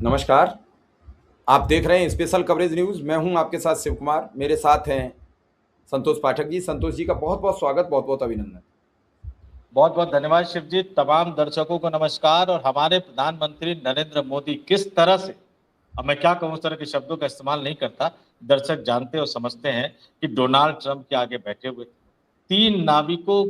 नमस्कार। आप देख रहे हैं स्पेशल कवरेज न्यूज़। मैं हूं आपके साथ शिव कुमार। मेरे साथ हैं संतोष पाठक जी। संतोष जी का बहुत बहुत स्वागत, बहुत बहुत अभिनंदन। बहुत बहुत धन्यवाद शिव जी। तमाम दर्शकों को नमस्कार। और हमारे प्रधानमंत्री नरेंद्र मोदी किस तरह से, अब मैं क्या कहूँ, उस तरह के शब्दों का इस्तेमाल नहीं करता, दर्शक जानते और समझते हैं कि डोनाल्ड ट्रंप के आगे बैठे हुए 3 नाविकों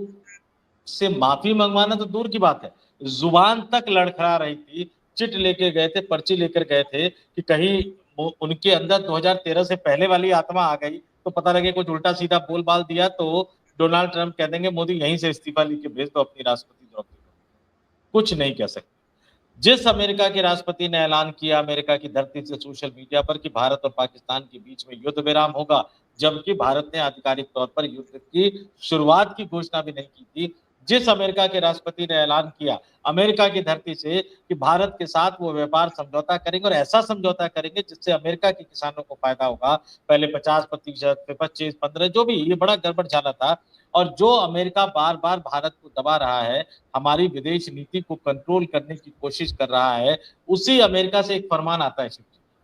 से माफी मंगवाना तो दूर की बात है, जुबान तक लड़खड़ा रही थी। चिट लेके गए थे, पर्ची लेकर गए थे कि कहीं उनके अंदर 2013 से पहले वाली आत्मा आ गई तो पता लगे कुछ उल्टा सीधा बोल बाल दिया तो डोनाल्ड ट्रंप कह देंगे मोदी यहीं से इस्तीफा लेके भेज दो अपनी राष्ट्रपति द्रौपदी मुर्मू। कुछ नहीं कह सकते। जिस अमेरिका के राष्ट्रपति ने ऐलान किया अमेरिका की धरती से सोशल मीडिया पर कि भारत और पाकिस्तान के बीच में युद्ध विराम होगा, जबकि भारत ने आधिकारिक तौर पर युद्ध की शुरुआत की घोषणा भी नहीं की थी। जिस अमेरिका के राष्ट्रपति ने ऐलान किया अमेरिका की धरती से कि भारत के साथ वो व्यापार समझौता करेंगे और ऐसा समझौता करेंगे जिससे अमेरिका के किसानों को फायदा होगा, पहले 50%, फिर 25, 15, जो भी, ये बड़ा गड़बड़ झाला था। और जो अमेरिका बार बार भारत को दबा रहा है, हमारी विदेश नीति को कंट्रोल करने की कोशिश कर रहा है, उसी अमेरिका से एक फरमान आता है,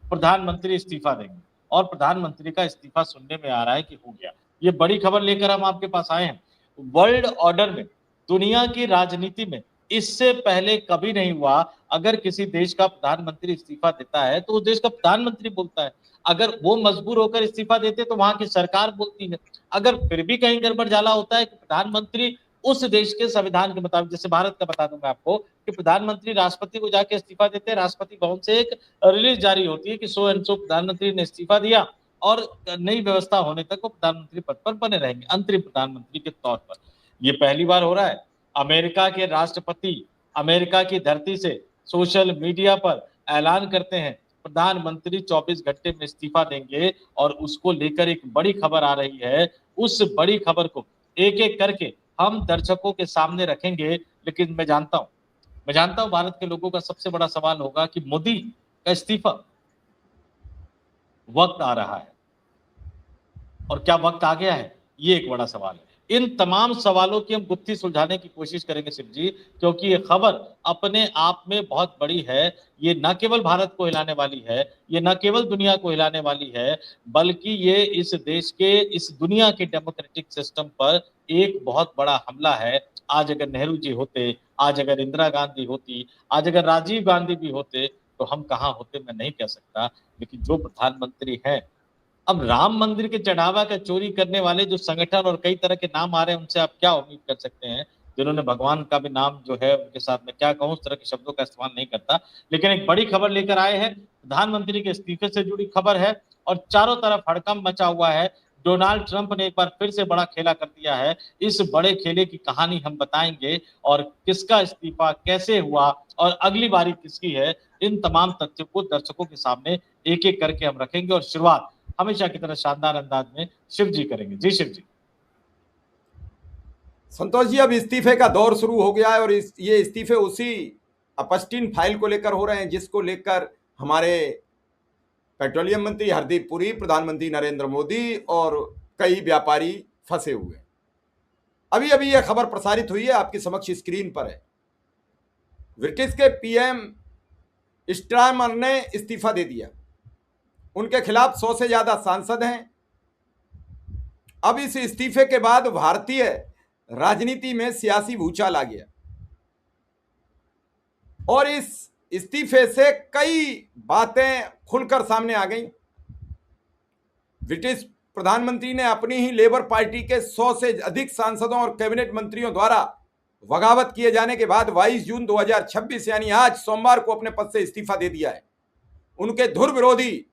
प्रधानमंत्री इस्तीफा देंगे। और प्रधानमंत्री का इस्तीफा सुनने में आ रहा है कि हो गया। ये बड़ी खबर लेकर हम आपके पास आए हैं। वर्ल्ड ऑर्डर में, दुनिया की राजनीति में इससे पहले कभी नहीं हुआ। अगर किसी देश का प्रधानमंत्री इस्तीफा देता है तो उस देश का प्रधानमंत्री बोलता है। अगर वो मजबूर होकर इस्तीफा देते तो वहां की सरकार बोलती है। अगर फिर भी कहीं गड़बड़ झाला होता है कि प्रधानमंत्री उस देश के संविधान के मुताबिक, जैसे भारत का बता दूं मैं आपको कि प्रधानमंत्री राष्ट्रपति को जाके इस्तीफा देते हैं, राष्ट्रपति भवन से एक रिलीज जारी होती है कि सो एंड सो प्रधानमंत्री ने इस्तीफा दिया और नई व्यवस्था होने तक वो प्रधानमंत्री पद पर बने रहेंगे, अंतरिम प्रधानमंत्री के तौर पर। ये पहली बार हो रहा है। अमेरिका के राष्ट्रपति अमेरिका की धरती से सोशल मीडिया पर ऐलान करते हैं प्रधानमंत्री 24 घंटे में इस्तीफा देंगे और उसको लेकर एक बड़ी खबर आ रही है। उस बड़ी खबर को एक एक करके हम दर्शकों के सामने रखेंगे। लेकिन मैं जानता हूं भारत के लोगों का सबसे बड़ा सवाल होगा कि मोदी का इस्तीफा वक्त आ रहा है, और क्या वक्त आ गया है, ये एक बड़ा सवाल है। इन तमाम सवालों की हम गुत्थी सुलझाने की कोशिश करेंगे शिव जी, क्योंकि ये खबर अपने आप में बहुत बड़ी है। ये न केवल भारत को हिलाने वाली है, ये न केवल दुनिया को हिलाने वाली है, बल्कि ये इस देश के, इस दुनिया के डेमोक्रेटिक सिस्टम पर एक बहुत बड़ा हमला है। आज अगर नेहरू जी होते, आज अगर इंदिरा गांधी होती, आज अगर राजीव गांधी भी होते तो हम कहाँ होते मैं नहीं कह सकता। लेकिन जो प्रधानमंत्री हैं, अब राम मंदिर के चढ़ावा का चोरी करने वाले जो संगठन और कई तरह के नाम आ रहे हैं, उनसे आप क्या उम्मीद कर सकते हैं, जिन्होंने भगवान का भी नाम जो है उनके साथ में, क्या कहूं, उस तरह के शब्दों का इस्तेमाल नहीं करता। लेकिन एक बड़ी खबर लेकर आए हैं, प्रधानमंत्री के इस्तीफे से जुड़ी खबर है और चारों तरफ हड़कंप मचा हुआ है। डोनाल्ड ट्रंप ने एक बार फिर से बड़ा खेला कर दिया है। इस बड़े खेले की कहानी हम बताएंगे और किसका इस्तीफा कैसे हुआ और अगली बारी किसकी है, इन तमाम तथ्यों को दर्शकों के सामने एक एक करके हम रखेंगे। और शुरुआत हमेशा की तरह शानदार अंदाज में शिव जी करेंगे। जी शिव जी। संतोष जी, अब इस्तीफे का दौर शुरू हो गया है और ये इस्तीफे उसी अपस्टीन फाइल को लेकर हो रहे हैं जिसको लेकर हमारे पेट्रोलियम मंत्री हरदीप पुरी, प्रधानमंत्री नरेंद्र मोदी और कई व्यापारी फंसे हुए हैं। अभी अभी यह खबर प्रसारित हुई है, आपकी समक्ष स्क्रीन पर है। ब्रिटिश के पीएम स्टारमर ने इस्तीफा दे दिया। उनके खिलाफ 100 से ज्यादा सांसद हैं। अब इस इस्तीफे के बाद भारतीय राजनीति में सियासी भूचाल आ गया और इस इस्तीफे से कई बातें खुलकर सामने आ गई। ब्रिटिश प्रधानमंत्री ने अपनी ही लेबर पार्टी के 100 से अधिक सांसदों और कैबिनेट मंत्रियों द्वारा बगावत किए जाने के बाद 22 जून 2026 यानी आज सोमवार को अपने पद से इस्तीफा दे दिया है। उनके धुर विरोधी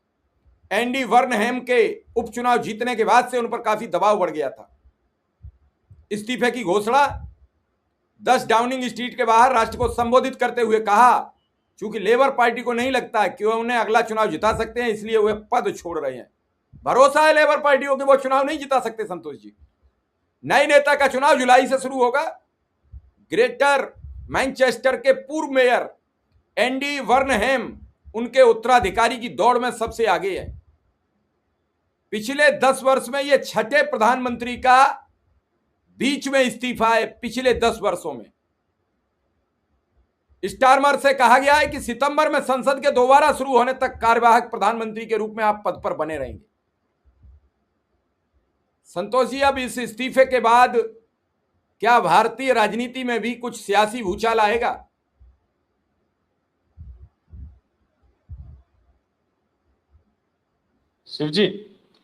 एंडी वर्नहेम के उपचुनाव जीतने के बाद से उन पर काफी दबाव बढ़ गया था। इस्तीफे की घोषणा 10 डाउनिंग स्ट्रीट के बाहर राष्ट्र को संबोधित करते हुए कहा, चूंकि लेबर पार्टी को नहीं लगता कि वह उन्हें अगला चुनाव जिता सकते हैं, इसलिए वे पद छोड़ रहे हैं। भरोसा है लेबर पार्टी को कि वो चुनाव नहीं जिता सकते। संतोष जी, नए नेता का चुनाव जुलाई से शुरू होगा। ग्रेटर मैनचेस्टर के पूर्व मेयर एंडी वर्नहेम उनके उत्तराधिकारी की दौड़ में सबसे आगे है। पिछले 10 वर्ष में यह छठे प्रधानमंत्री का बीच में इस्तीफा है। पिछले 10 वर्षों में स्टारमर से कहा गया है कि सितंबर में संसद के दोबारा शुरू होने तक कार्यवाहक प्रधानमंत्री के रूप में आप पद पर बने रहेंगे। संतोष जी, अब इस इस्तीफे के बाद क्या भारतीय राजनीति में भी कुछ सियासी भूचाल आएगा? शिव जी,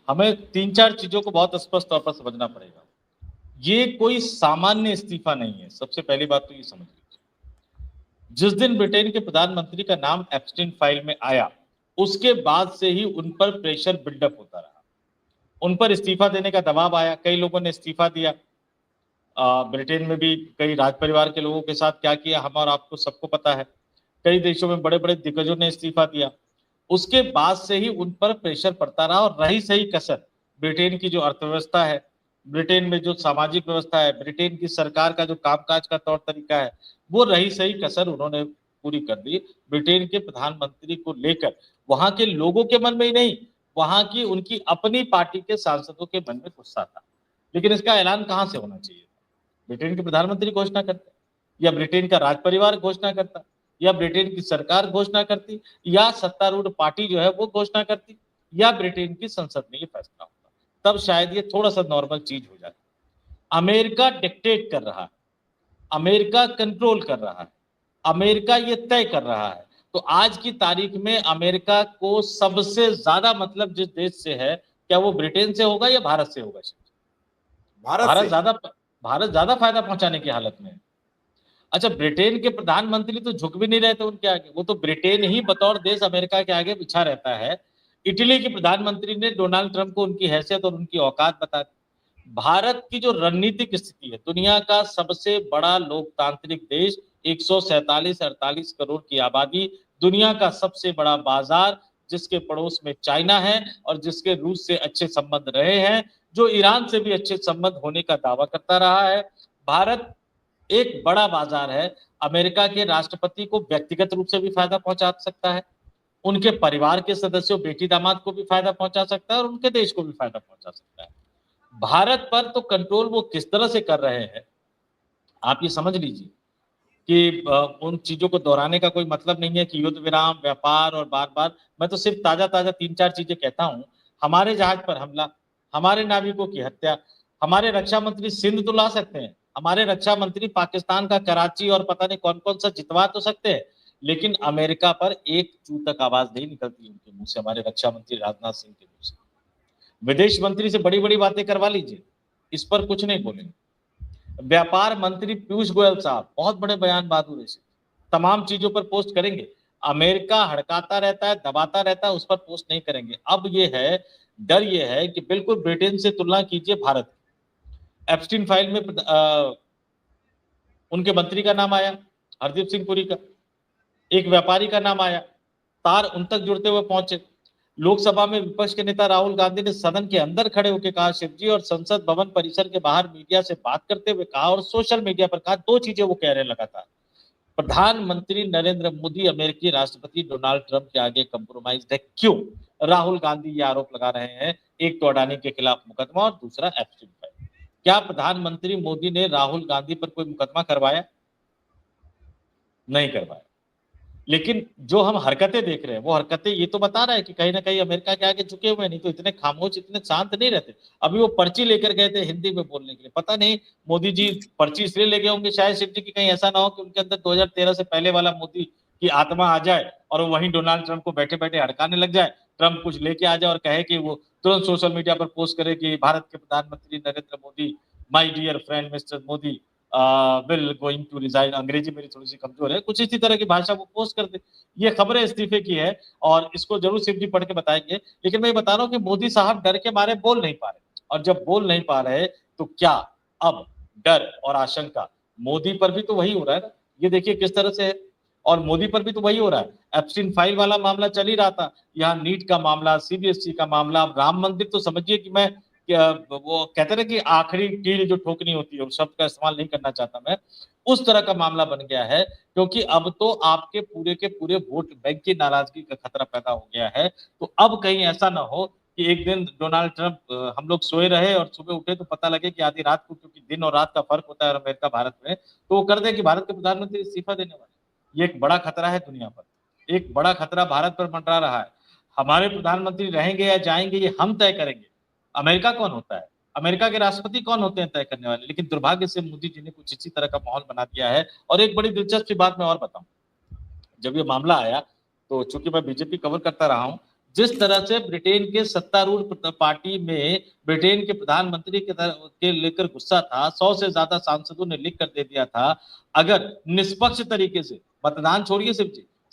हमें 3-4 चीजों को बहुत स्पष्ट तौर पर समझना पड़ेगा। ये कोई सामान्य इस्तीफा नहीं है। सबसे पहली बात तो ये समझ लीजिए, जिस दिन ब्रिटेन के प्रधानमंत्री का नाम एप्स्टीन फाइल में आया, उसके बाद से ही उन पर प्रेशर बिल्डअप होता रहा। उन पर इस्तीफा देने का दबाव आया, कई लोगों ने इस्तीफा दिया। ब्रिटेन में भी कई राज परिवार के लोगों के साथ क्या किया हम और आपको सबको पता है। कई देशों में बड़े बड़े दिग्गजों ने इस्तीफा दिया। उसके बाद से ही उन पर प्रेशर पड़ता रहा और रही सही कसर ब्रिटेन की जो अर्थव्यवस्था है, ब्रिटेन में जो सामाजिक व्यवस्था है, ब्रिटेन की सरकार का जो कामकाज का तौर तरीका है, वो रही सही कसर उन्होंने पूरी कर दी। ब्रिटेन के प्रधानमंत्री को लेकर वहां के लोगों के मन में ही नहीं, वहां की उनकी अपनी पार्टी के सांसदों के मन में गुस्सा था। लेकिन इसका ऐलान कहां से होना चाहिए? ब्रिटेन के प्रधानमंत्री घोषणा करते, या ब्रिटेन का राज परिवार घोषणा करता, या ब्रिटेन की सरकार घोषणा करती, या सत्तारूढ़ पार्टी जो है वो घोषणा करती, या ब्रिटेन की संसद में ये फैसला होता। तब शायद ये थोड़ा सा नॉर्मल चीज हो जाती। अमेरिका डिक्टेट कर रहा है, अमेरिका कंट्रोल कर रहा है, अमेरिका ये तय कर रहा है। तो आज की तारीख में अमेरिका को सबसे ज्यादा मतलब जिस देश से है, क्या वो ब्रिटेन से होगा या भारत से होगा? भारत ज्यादा फायदा पहुंचाने की हालत में है। अच्छा, ब्रिटेन के प्रधानमंत्री तो झुक भी नहीं रहे थे उनके आगे, वो तो ब्रिटेन ही बतौर देश अमेरिका के आगे बिछा रहता है। इटली के प्रधानमंत्री ने डोनाल्ड ट्रंप को उनकी हैसियत और उनकी औकात बता दी। भारत की जो रणनीतिक स्थिति है, दुनिया का सबसे बड़ा लोकतांत्रिक देश, 147-48 करोड़ की आबादी, दुनिया का सबसे बड़ा बाजार, जिसके पड़ोस में चाइना है और जिसके रूस से अच्छे संबंध रहे हैं, जो ईरान से भी अच्छे संबंध होने का दावा करता रहा है। भारत एक बड़ा बाजार है। अमेरिका के राष्ट्रपति को व्यक्तिगत रूप से भी फायदा पहुंचा सकता है, उनके परिवार के सदस्यों, बेटी दामाद को भी फायदा पहुंचा सकता है और उनके देश को भी फायदा पहुंचा सकता है। भारत पर तो कंट्रोल वो किस तरह से कर रहे हैं, आप ये समझ लीजिए कि उन चीजों को दोहराने का कोई मतलब नहीं है कि युद्ध विराम, व्यापार और बार बार। मैं तो सिर्फ ताजा ताजा 3-4 चीजें कहता हूं। हमारे जहाज पर हमला, हमारे नाविकों की हत्या, हमारे रक्षा मंत्री सिंध तो ला सकते हैं, हमारे रक्षा मंत्री पाकिस्तान का कराची और पता नहीं कौन कौन सा जितवा तो सकते हैं, लेकिन अमेरिका पर एक चू तक आवाज नहीं निकलती उनके मुंह से, हमारे रक्षा मंत्री राजनाथ सिंह के मुंह से। विदेश मंत्री से बड़ी बड़ी बातें करवा लीजिए, इस पर कुछ नहीं बोलेंगे। व्यापार मंत्री पीयूष गोयल साहब बहुत बड़े बयान बहादुर से तमाम चीजों पर पोस्ट करेंगे। अमेरिका हड़काता रहता है, दबाता रहता है, उस पर पोस्ट नहीं करेंगे। अब ये है, डर ये है कि बिल्कुल ब्रिटेन से तुलना कीजिए भारत। एप्स्टीन फाइल में उनके मंत्री का नाम आया, हरदीप सिंह पुरी का, एक व्यापारी का नाम आया, तार उन तक जुड़ते हुए पहुंचे। लोकसभा में विपक्ष के नेता राहुल गांधी ने सदन के अंदर खड़े होकर कहा शिवजी, और संसद भवन परिसर के बाहर मीडिया से बात करते हुए कहा और सोशल मीडिया पर कहा, दो चीजें वो कह रहे लगातार। प्रधानमंत्री नरेंद्र मोदी अमेरिकी राष्ट्रपति डोनाल्ड ट्रंप के आगे कंप्रोमाइज है। क्यों? राहुल गांधी ये आरोप लगा रहे हैं, एक तो अडानी के खिलाफ मुकदमा और दूसरा एप्स्टीन फाइल। क्या प्रधानमंत्री मोदी ने राहुल गांधी पर कोई मुकदमा करवाया? नहीं करवाया। लेकिन जो हम हरकतें देख रहे हैं, वो हरकतें ये तो बता रहा है कि कहीं ना कहीं अमेरिका के आगे झुके हुए, नहीं तो इतने खामोश, इतने शांत नहीं रहते। अभी वो पर्ची लेकर गए थे हिंदी में बोलने के लिए, पता नहीं मोदी जी पर्ची इसलिए ले गए होंगे शायद शिव जी की कहीं ऐसा ना हो कि उनके अंदर 2013 से पहले वाला मोदी की आत्मा आ जाए और वहीं डोनाल्ड ट्रंप को बैठे बैठे हड़काने लग जाए, ट्रंप कुछ लेके आ जाए और कहे कि वो तुरंत सोशल मीडिया पर पोस्ट करे कि भारत के प्रधानमंत्री Narendra Modi, my dear friend mister Modi will going to resign. अंग्रेजी मेरी थोड़ी सी कमजोर है, कुछ इसी तरह की भाषा वो पोस्ट कर दे। ये खबरें इस्तीफे की है और इसको जरूर शिव जी पढ़ के बताएंगे। लेकिन मैं बता रहा हूँ कि मोदी साहब डर के मारे बोल नहीं पा रहे, और जब बोल नहीं पा रहे तो क्या अब डर और आशंका मोदी पर भी तो वही हो रहा है ना। ये देखिए किस तरह से है, और मोदी पर भी तो वही हो रहा है। एप्स्टीन फाइल वाला मामला चल ही रहा था, यहाँ नीट का मामला, सीबीएसई का मामला, राम मंदिर तो समझिए कि मैं वो कहते ना कि आखिरी कील जो ठोकनी होती है, उस शब्द का इस्तेमाल नहीं करना चाहता मैं, उस तरह का मामला बन गया है। क्योंकि अब तो आपके पूरे के पूरे वोट बैंक की नाराजगी का खतरा पैदा हो गया है। तो अब कहीं ऐसा ना हो कि एक दिन डोनाल्ड ट्रंप, हम लोग सोए रहे और सुबह उठे तो पता लगे कि आधी रात को, क्योंकि दिन और रात का फर्क होता है अमेरिका भारत में, तो वो कर दे कि भारत के प्रधानमंत्री इस्तीफा देने वाले। ये एक बड़ा खतरा है दुनिया पर, एक बड़ा खतरा भारत पर मंडरा रहा है। हमारे प्रधानमंत्री रहेंगे या जाएंगे ये हम तय करेंगे। अमेरिका कौन होता है, अमेरिका के राष्ट्रपति कौन होते हैं तय करने वाले, लेकिन दुर्भाग्य से मोदी जी ने कुछ इसी तरह का माहौल बना दिया है। और एक बड़ी दिलचस्प बात मैं और बताऊं, जब ये मामला आया तो चूंकि मैं बीजेपी कवर करता रहा हूं, जिस तरह से ब्रिटेन के सत्तारूढ़ पार्टी में ब्रिटेन के प्रधानमंत्री के लेकर गुस्सा था, 100 से ज्यादा सांसदों ने लिख कर दे दिया था, अगर निष्पक्ष तरीके से मतदान छोड़िए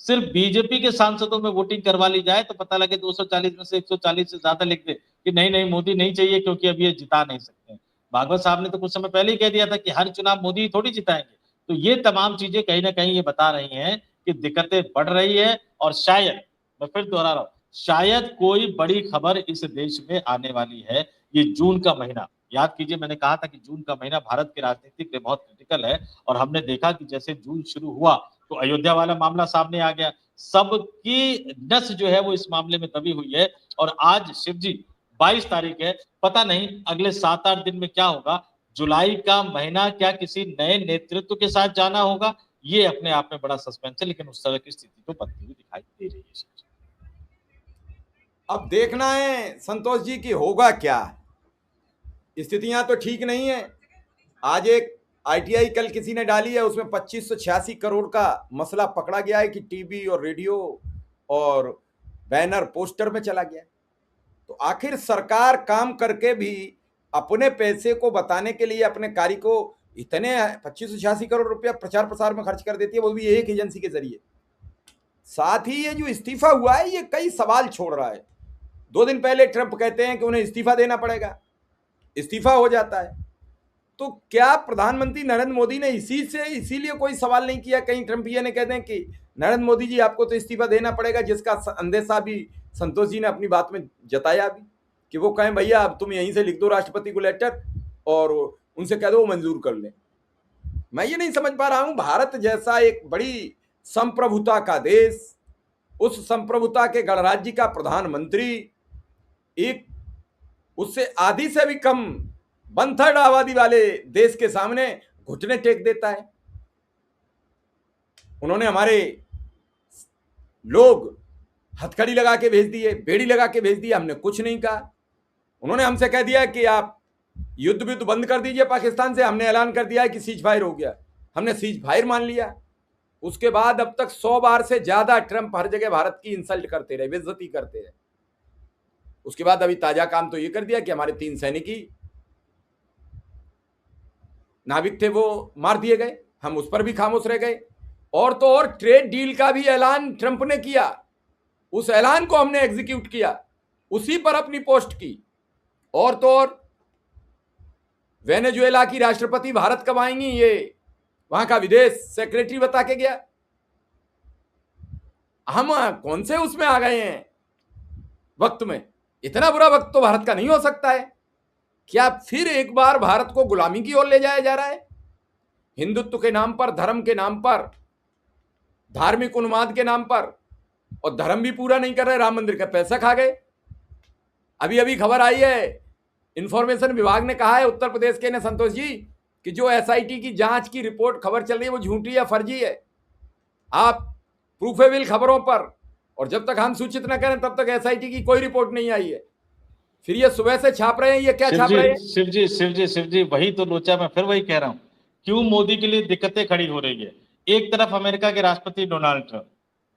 सिर्फ बीजेपी के सांसदों में वोटिंग करवा ली जाए तो पता लगे 240 में से 140 से ज्यादा लिख दे कि नहीं नहीं मोदी नहीं चाहिए क्योंकि अब ये जिता नहीं सकते। भागवत साहब ने तो कुछ समय पहले ही कह दिया था कि हर चुनाव मोदी थोड़ी जिताएंगे। तो ये तमाम चीजें कहीं ना कहीं ये बता रही हैं कि दिक्कतें बढ़ रही है। और शायद, मैं फिर दोहरा रहा हूं, शायद कोई बड़ी खबर इस देश में आने वाली है। ये जून का महीना, याद कीजिए मैंने कहा था कि जून का महीना भारत के राजनीति के लिए बहुत क्रिटिकल है, और हमने देखा कि जैसे जून शुरू हुआ तो अयोध्या वाला मामला सामने आ गया। सबकी नस जो है वो इस मामले में दबी हुई है। और आज शिव जी 22 तारीख है, पता नहीं अगले 7-8 दिन में क्या होगा। जुलाई का महीना क्या किसी नए नेतृत्व के साथ जाना होगा, ये अपने आप में बड़ा सस्पेंस है, लेकिन उस तरह की स्थिति तो बनती हुई दिखाई दे रही है। अब देखना है संतोष जी की होगा क्या। स्थितियां तो ठीक नहीं है। आज एक आईटीआई कल किसी ने डाली है, उसमें 2586 करोड़ का मसला पकड़ा गया है कि टीवी और रेडियो और बैनर पोस्टर में चला गया। तो आखिर सरकार काम करके भी अपने पैसे को बताने के लिए अपने कार्य को इतने 2586 करोड़ रुपया प्रचार प्रसार में खर्च कर देती है, वो भी एक एजेंसी के जरिए। साथ ही ये जो इस्तीफा हुआ है ये कई सवाल छोड़ रहा है। 2 दिन पहले ट्रंप कहते हैं कि उन्हें इस्तीफा देना पड़ेगा, इस्तीफा हो जाता है। तो क्या प्रधानमंत्री नरेंद्र मोदी ने इसीलिए कोई सवाल नहीं किया? कहीं ट्रंप ये ने कह दें कि नरेंद्र मोदी जी आपको तो इस्तीफा देना पड़ेगा, जिसका अंदेशा भी संतोष जी ने अपनी बात में जताया भी कि वो कहें भैया अब तुम यहीं से लिख दो राष्ट्रपति को लेटर और उनसे कह दो वो मंजूर कर लें। मैं ये नहीं समझ पा रहा हूं, भारत जैसा एक बड़ी संप्रभुता का देश, उस संप्रभुता के गणराज्य का प्रधानमंत्री एक उससे आधी से भी कम 1/3 आबादी वाले देश के सामने घुटने टेक देता है। उन्होंने हमारे लोग हथकड़ी लगा के भेज दिए, बेड़ी लगा के भेज दिया, हमने कुछ नहीं कहा। उन्होंने हमसे कह दिया कि आप युद्ध बंद कर दीजिए पाकिस्तान से, हमने ऐलान कर दिया है कि सीज फायर हो गया, हमने सीज फायर मान लिया। उसके बाद अब तक 100 बार से ज्यादा ट्रंप हर जगह भारत की इंसल्ट करते रहे, बेइज्जती करते रहे। उसके बाद अभी ताजा काम तो ये कर दिया कि हमारे 3 सैनिकी नाविक थे वो मार दिए गए, हम उस पर भी खामोश रह गए। और तो और ट्रेड डील का भी ऐलान ट्रंप ने किया, उस ऐलान को हमने एग्जीक्यूट किया, उसी पर अपनी पोस्ट की। और तो और वेनेजुएला की राष्ट्रपति भारत कब आएंगी ये वहां का विदेश सेक्रेटरी बता के गया। हम कौन से उसमें आ गए हैं वक्त में? इतना बुरा वक्त तो भारत का नहीं हो सकता है। क्या फिर एक बार भारत को गुलामी की ओर ले जाया जा रहा है? हिंदुत्व के नाम पर, धर्म के नाम पर, धार्मिक उन्माद के नाम पर, और धर्म भी पूरा नहीं कर रहे, राम मंदिर का पैसा खा गए। अभी अभी खबर आई है, इंफॉर्मेशन विभाग ने कहा है उत्तर प्रदेश के ने संतोष जी कि जो एसआईटी की जांच की रिपोर्ट खबर चल रही है वो झूठी या फर्जी है। आप प्रूफेबल खबरों पर, और जब तक हम सूचित न करें तब तक एसआईटी की कोई रिपोर्ट नहीं आई है। फिर ये सुबह से छाप रहे हैं, ये क्या छाप रहे हैं? शिव जी वही तो लोचा, मैं फिर वही कह रहा हूं, क्यों मोदी के लिए दिक्कतें खड़ी हो रही है। एक तरफ अमेरिका के राष्ट्रपति डोनाल्ड ट्रंप,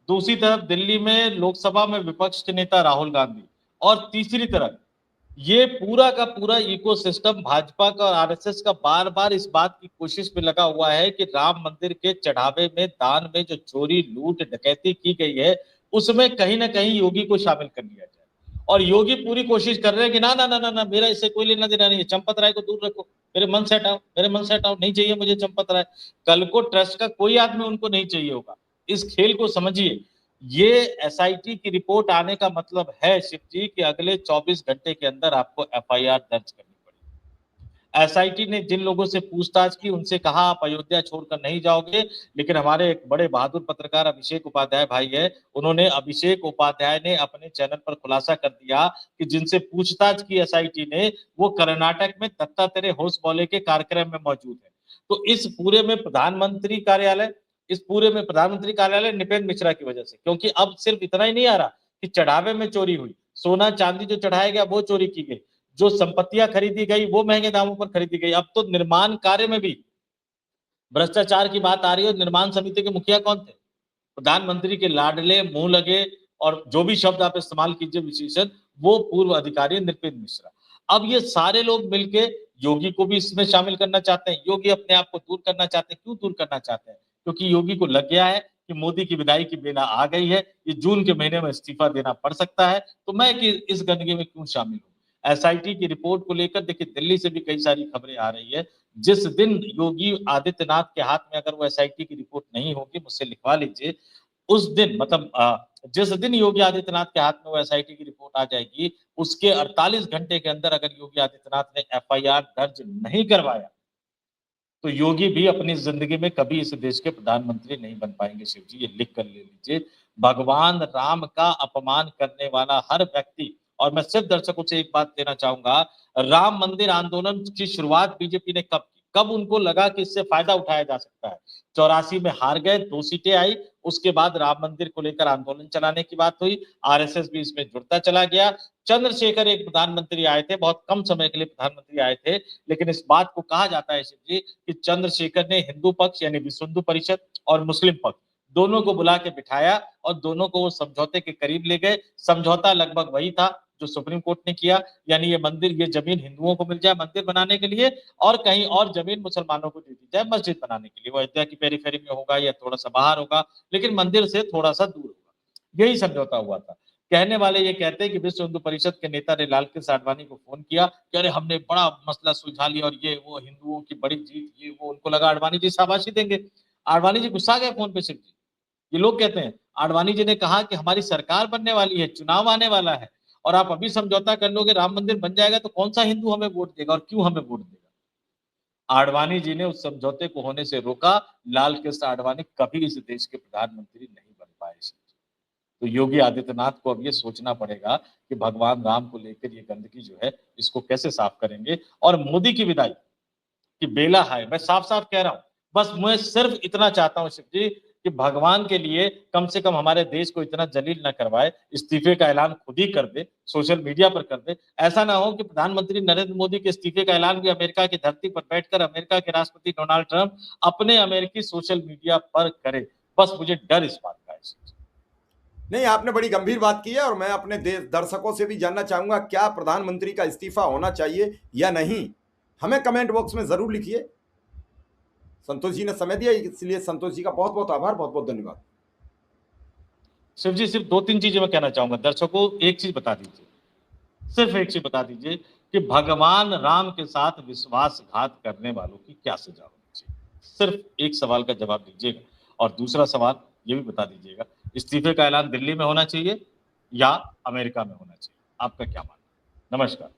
दूसरी तरफ दिल्ली में लोकसभा में विपक्ष के नेता राहुल गांधी, और तीसरी तरफ ये पूरा का पूरा इकोसिस्टम भाजपा का और आरएसएस का बार बार इस बात की कोशिश में लगा हुआ है कि राम मंदिर के चढ़ावे में, दान में जो चोरी लूट डकैती की गई है उसमें कहीं ना कहीं योगी को शामिल कर लिया जाए। और योगी पूरी कोशिश कर रहे हैं कि ना ना ना ना ना, मेरा इससे कोई लेना देना नहीं है, चंपत राय को दूर रखो, मेरे मन से हटाओ, मेरे मन से हटाओ, नहीं चाहिए मुझे चंपत राय। कल को ट्रस्ट का कोई आदमी उनको नहीं चाहिए होगा। इस खेल को समझिए। ये एसआईटी की रिपोर्ट आने का मतलब है शिव जी कि अगले 24 घंटे के अंदर आपको एफआईआर दर्ज करनी पड़ेगी। एसआईटी ने जिन लोगों से पूछताछ की उनसे कहा आप अयोध्या छोड़कर नहीं जाओगे, लेकिन हमारे एक बड़े बहादुर पत्रकार अभिषेक उपाध्याय भाई है, अभिषेक उपाध्याय ने अपने चैनल पर खुलासा कर दिया कि जिनसे पूछताछ की एसआईटी ने वो कर्नाटक में दत्तात्रेय होसबोले के कार्यक्रम में मौजूद है। तो इस पूरे में प्रधानमंत्री कार्यालय, इस पूरे में प्रधानमंत्री कार्यालय नृपेंद्र मिश्रा की वजह से, क्योंकि अब सिर्फ इतना ही नहीं आ रहा कि चढ़ावे में चोरी हुई, सोना चांदी जो चढ़ाया गया वो चोरी की गई, जो संपत्तियां खरीदी गई वो महंगे दामों पर खरीदी गई, अब तो निर्माण कार्य में भी भ्रष्टाचार की बात आ रही है। निर्माण समिति के मुखिया कौन थे? प्रधानमंत्री के लाडले, मुंह लगे और जो भी शब्द आप इस्तेमाल कीजिए विशेषण, वो पूर्व अधिकारी नृपेंद्र मिश्रा। अब ये सारे लोग मिलके योगी को भी इसमें शामिल करना चाहते हैं। योगी अपने आप को दूर करना चाहते हैं। क्यों दूर करना चाहते हैं? क्योंकि योगी को लग गया है कि मोदी की विदाई की बेला आ गई है, ये जून के महीने में इस्तीफा देना पड़ सकता है, तो मैं कि इस गंदगी में क्यों शामिल हूं। एसआईटी की रिपोर्ट को लेकर देखिए दिल्ली से भी कई सारी खबरें आ रही है। जिस दिन योगी आदित्यनाथ के हाथ में अगर वो एसआईटी की रिपोर्ट नहीं होगी, मुझसे लिखवा लीजिए, उस दिन मतलब जिस दिन योगी आदित्यनाथ के हाथ में वो एसआईटी की रिपोर्ट आ जाएगी, उसके 48 घंटे के अंदर अगर योगी आदित्यनाथ ने एफआईआर दर्ज नहीं करवाया, तो योगी भी अपनी जिंदगी में कभी इस देश के प्रधानमंत्री नहीं बन पाएंगे। शिव जी, ये लिख कर ले लीजिए। भगवान राम का अपमान करने वाला हर व्यक्ति, और मैं सिर्फ दर्शकों से एक बात देना चाहूंगा, राम मंदिर आंदोलन की शुरुआत बीजेपी ने कब की? कब उनको लगा कि इससे फायदा उठाया जा सकता है? 84 में हार गए, 2 सीटें आई, उसके बाद राम मंदिर को लेकर आंदोलन चलाने की बात हुई, आरएसएस भी इसमें जुड़ता चला गया। चंद्रशेखर एक प्रधानमंत्री आए थे, बहुत कम समय के लिए प्रधानमंत्री आए थे, लेकिन इस बात को कहा जाता है शिव जी कि चंद्रशेखर ने हिंदू पक्ष यानी विश्व हिंदू परिषद और मुस्लिम पक्ष दोनों को बुला के बिठाया और दोनों को वो समझौते के करीब ले गए। समझौता लगभग वही था जो सुप्रीम कोर्ट ने किया, यानी ये मंदिर, ये जमीन हिंदुओं को मिल जाए मंदिर बनाने के लिए, और कहीं और जमीन मुसलमानों को दे दी जाए मस्जिद बनाने के लिए। वो अयोध्या की पेरीफेरी में होगा या थोड़ा सा बाहर होगा, लेकिन मंदिर से थोड़ा सा दूर होगा। यही समझौता हुआ था। कहने वाले ये कहते हैं कि विश्व हिंदू परिषद के नेता ने लालकृष्ण आडवाणी को फोन किया कि अरे हमने बड़ा मसला सुलझा लिया और ये वो हिंदुओं की बड़ी जीत, ये वो। उनको लगा आडवाणी जी शाबाशी देंगे। आडवाणी जी गुस्सा गए फोन पे शिव जी। ये लोग कहते हैं आडवाणी जी ने कहा कि हमारी सरकार बनने वाली है, चुनाव आने वाला है, और आप अभी समझौता कर लोगे, राम मंदिर बन जाएगा, तो कौन सा हिंदू हमें वोट देगा और क्यों हमें वोट देगा? आडवाणी जी ने उस समझौते को होने से रोका। लाल कृष्ण आडवाणी कभी इस देश के प्रधानमंत्री नहीं बन पाए। तो योगी आदित्यनाथ को अब ये सोचना पड़ेगा कि भगवान राम को लेकर ये गंदगी जो है इसको कैसे साफ करेंगे। और मोदी की विदाई की बेला है, मैं साफ साफ कह रहा हूं। बस मैं सिर्फ इतना चाहता हूं शिव जी कि भगवान के लिए कम से कम हमारे देश को इतना जलील ना करवाए, इस्तीफे का ऐलान खुद ही कर दे, सोशल मीडिया पर कर दे। ऐसा ना हो कि प्रधानमंत्री नरेंद्र मोदी के इस्तीफे का ऐलान भी अमेरिका की धरती पर बैठकर अमेरिका के राष्ट्रपति डोनाल्ड ट्रंप अपने अमेरिकी सोशल मीडिया पर करे। बस मुझे डर इस बात का है। नहीं, आपने बड़ी गंभीर बात की है और मैं अपने दर्शकों से भी जानना चाहूंगा क्या प्रधानमंत्री का इस्तीफा होना चाहिए या नहीं। हमें कमेंट बॉक्स में जरूर लिखिए। संतोष जी ने समय दिया, इसलिए संतोष जी का बहुत बहुत आभार, बहुत बहुत धन्यवाद। शिव जी, सिर्फ 2-3 चीजें मैं कहना चाहूंगा दर्शकों। एक चीज बता दीजिए, सिर्फ एक चीज बता दीजिए कि भगवान राम के साथ विश्वासघात करने वालों की क्या सजा होनी चाहिए? सिर्फ एक सवाल का जवाब दीजिएगा। और दूसरा सवाल ये भी बता दीजिएगा, इस्तीफे का ऐलान दिल्ली में होना चाहिए या अमेरिका में होना चाहिए? आपका क्या मानना है? नमस्कार।